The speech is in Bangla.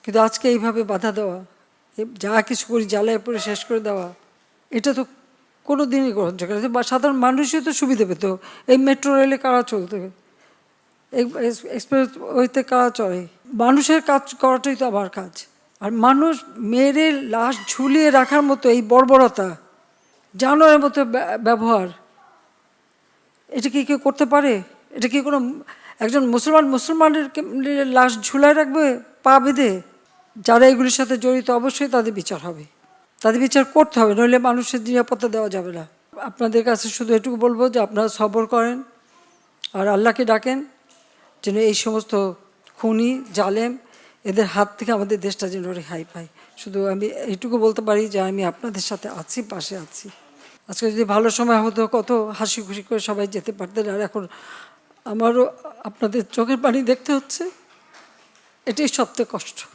কিন্তু আজকে এইভাবে বাধা দেওয়া, যা কিছু করি জ্বালায় পরে শেষ করে দেওয়া, এটা তো কোনো দিনই গ্রহণযোগ্য না। বা সাধারণ মানুষই তো সুবিধা পেত। এই মেট্রো রেলে কারা চলতে, এক্সপ্রেস ওয়েতে কারা চলে? মানুষের কাজ করাটাই তো আমার কাজ। আর মানুষ মেরে লাশ ঝুলিয়ে রাখার মতো এই বর্বরতা, জানোয়ারের মতো ব্যবহার, এটা কি কেউ করতে পারে? এটা কি কোনো একজন মুসলমানের লাশ ঝুলায় রাখবে পা বেঁধে? যারা এগুলির সাথে জড়িত অবশ্যই তাদের বিচার হবে, তাদের বিচার করতে হবে, নইলে মানুষের নিরাপত্তা দেওয়া যাবে না। আপনাদের কাছে শুধু এটুকু বলবো যে আপনারা সবর করেন আর আল্লাহকে ডাকেন যেন এই সমস্ত খুনি জালেম এদের হাত থেকে আমাদের দেশটা যেন রেহাই পায়। শুধু আমি এইটুকু বলতে পারি যে আমি আপনাদের সাথে আছি, পাশে আছি। আজকে যদি ভালো সময় হতো কত হাসি খুশি করে সবাই যেতে পারতেন, আর এখন আমারও আপনাদের চোখের পানি দেখতে হচ্ছে, এটাই সবচেয়ে কষ্ট।